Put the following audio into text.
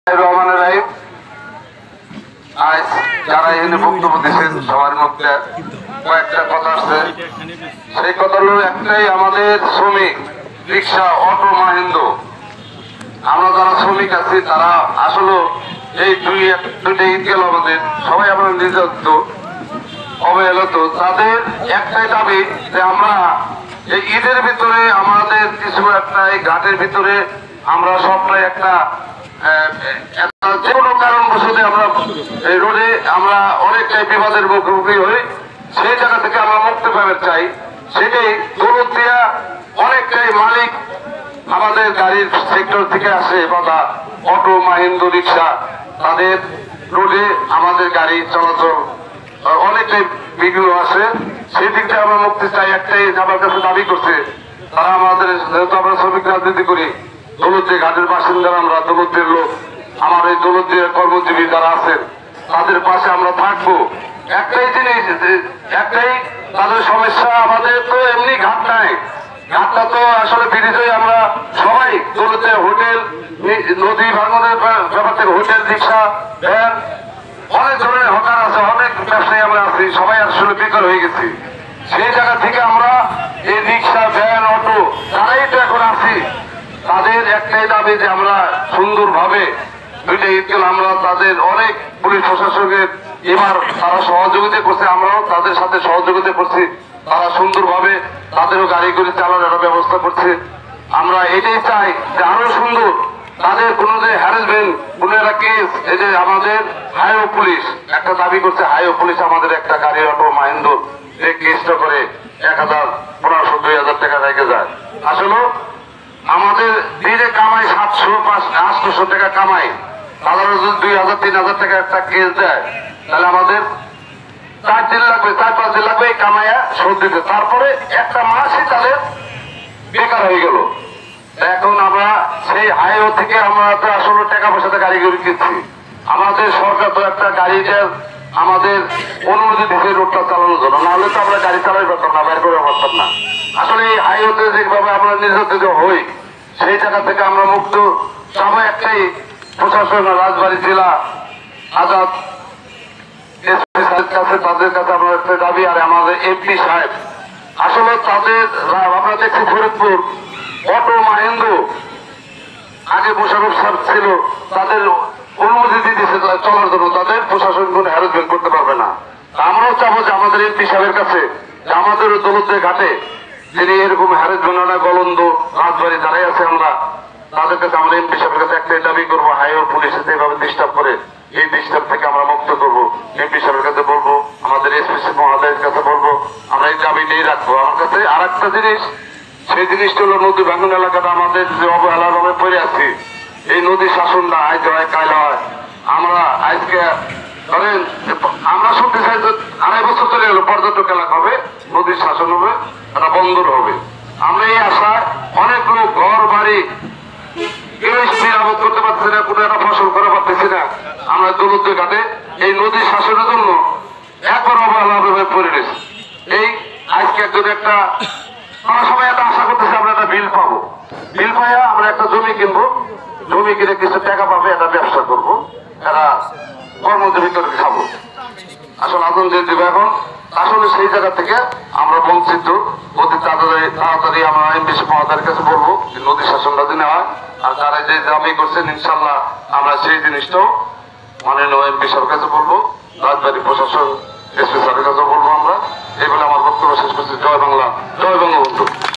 রহমানের রাহিম আজ যারা এখানে বক্তব্য দিচ্ছেন সবার মধ্যে কয়েকটা কথা আছে। সেই কথাগুলো একটাই, আমাদের শ্রমিক রিক্সা অটো মাহিন্দ্র আমরা যারা শ্রমিক আছি তারা আসলে এই দুইটা ঈদ গেল আমাদের সবাই আমরা নির্যাতিত অবহেলিত। তাদের একটাই দাবি যে আমরা এই ঈদের ভিতরে আমাদের কিছু একটা এই ঘাটের ভিতরে আমরা সবটাই একটা যে কোনো কারণবশত আমরা এই রোডে আমরা অনেকটাই বিবাদের মুখোমুখি হই, সেই জায়গা থেকে আমরা মুক্তি পাবে চাই। সেটাই দৌলতদিয়া অনেকটাই মালিক আমাদের গাড়ির সেক্টর থেকে আসে বা অটো মাহিন্দ্র রিক্সা, তাদের রোডে আমাদের গাড়ি চলাচল অনেকটাই বিঘ্ন আছে। সেই দিকটা আমরা মুক্তি চাই। একটাই আমার কাছে দাবি করছে, তারা আমাদের যেহেতু আমরা শ্রমিক রাজনীতি করি, দৌলতদিয়া ঘাটের বাসিন্দারা আমরা, দৌলতদিয়ার লোক, আমার এই দৌলতদিয়ার কর্মজীবী যারা আছেন তাদের পাশে আমরা থাকবো। একটাই জিনিস, একটাই তাদের সমস্যা, আমাদের তো এমনি ঘাট নাই, ঘাটটা তো আসলে বিরোধী আমরা সবাই দৌলতদিয়া হোটেল নদী ভাঙনের ব্যাপার থেকে হোটেল রিক্সা ভ্যান অনেক ধরনের হকার আছে, অনেক ব্যবসায়ী আমরা আছি, সবাই আসলে বেকার হয়ে গেছি। সেই জায়গা থেকে আমরা এই রিক্সা ভ্যান অটো যারাই তো এখন আছি তাদের একটাই দাবি যে আমরা সুন্দরভাবে দুইটা ঈদ গেল আমরা তাদের অনেক পুলিশ প্রশাসকের এবার তারা সহযোগিতা করছে, আমরাও তাদের সাথে সহযোগিতা করছি, তারা সুন্দরভাবে তাদেরও গাড়ি করে চালানোর ব্যবস্থা করছে। আমরা এটাই চাই যে আরো সুন্দর তাদের কোনো যে হ্যারাসমেন্ট কোনো একটা কেস, এই যে আমাদের হাইওয়ে পুলিশ একটা দাবি করছে, হাইওয়ে পুলিশ আমাদের একটা গাড়ি অটো মাহিন্দ্র যে কেসটা করে 1000, 1500, 2000 টাকা রেখে যায়। আসলে আমাদের দিনে কামাই 700, 800 টাকা কামাই, তাদের যদি 2000, 3000 টাকা একটা কেস দেয় তাহলে আমাদের 4 দিন লাগবে, 4-5 দিন লাগবে এই কামাইয়া শোধ দিতে, তারপরে একটা মাসই তাদের বেকার হয়ে গেল। এখন আমরা সেই হাইওয়ে থেকে আমরা তো আসলে টাকা পয়সাতে গাড়ি কিনছি, আমাদের সরকার তো একটা গাড়িটা আমাদের অনুমতি দিচ্ছে রোডটা চালানোর জন্য, নাহলে তো আমরা গাড়ি চালাই পারতাম না, বের করে পারতাম না। আসলে এই হাইওয়েতে যেভাবে আমরা নির্যাতিত হই সেই জায়গা থেকে আমরা মুক্ত সবাই একটাই প্রশাসন, রাজবাড়ী জেলা আজাদ এসপি সাহেবের কাছে, তাদের কাছে আমরা একটা দাবি। আর আমাদের এমপি সাহেব আসলে তাদের আমরা দেখছি ফরিদপুর অটো মাহিন্দ্র আগে মোশাররফ সাহেব ছিল, তাদের অনুমতি দিতেছে চলার জন্য, তাদের প্রশাসন কোনো হ্যারাসমেন্ট করতে পারবে না। আমরাও চাবো যে আমাদের এমপি সাহেবের কাছে যে আমাদের দৌলতদিয়া ঘাটে যিনি এরকম হ্যারাসমেন্ট গলন্দ রাজবাড়ি যারাই আছে আমরা তাদের কাছে, আমরা এমপি সাহেবের কাছে একটাই দাবি করবো, হাইওয়ে পুলিশে যেভাবে ডিস্টার্ব করে এই ডিস্টার্ব থেকে আমরা মুক্ত করবো। এমপি সাহেবের কাছে বলবো, আমাদের এসপি মহোদয়ের কাছে বলবো, আমরা এই দাবি নিয়ে রাখবো। আমার কাছে আর একটা জিনিস, সেই জিনিসটা হলো নদী ভাঙন এলাকাটা আমাদের যে অবহেলার ভাবে পড়ে আছি, এই নদী শাসনটা আজ হয় কাল হয়। আমরা আজকে ধরেন আমরা শুনতে চাই যে 2.5 বছর চলে গেল পর্যটক এলাকা হবে, নদীর শাসন হবে, একটা বন্দর হবে। আমরা এই আশায় অনেক লোক ঘর বাড়ি কেউ নিরাপদ করতে পারতেছি না, কোনো একটা ফসল করে পারতেছি না। আমরা দৌলতদিয়া ঘাটে এই নদীর শাসনের জন্য একবার অবহেলা ভাবে পড়ে গেছি। এই আজকে একজন একটা আমরা সবাই একটা আশা করতেছি আমরা একটা বিল পাবো, বিল পাইয়া আমরা একটা জমি কিনবো, জমি কিনে কিছু টাকা পাবে, একটা ব্যবসা করবো, একটা কর্মজীবী করে খাবো। আসলে আগুন যে দেবে এখন আসলে সেই জায়গা থেকে আমরা বঞ্চিত। অতি তাড়াতাড়ি আমরা এমপি মহোদয়ের কাছে বলবো যে নদী শাসনটা দিনে হয়, আর যারা যে দাবি করছেন ইনশাল্লাহ আমরা সেই জিনিসটাও মাননীয় এমপি সাহেবের কাছে বলবো, রাজবাড়ী প্রশাসন এসপি স্যারের কাছে বলবো। আমরা এই বলে আমার বক্তব্য শেষ করছি। জয় বাংলা, জয় বঙ্গবন্ধু।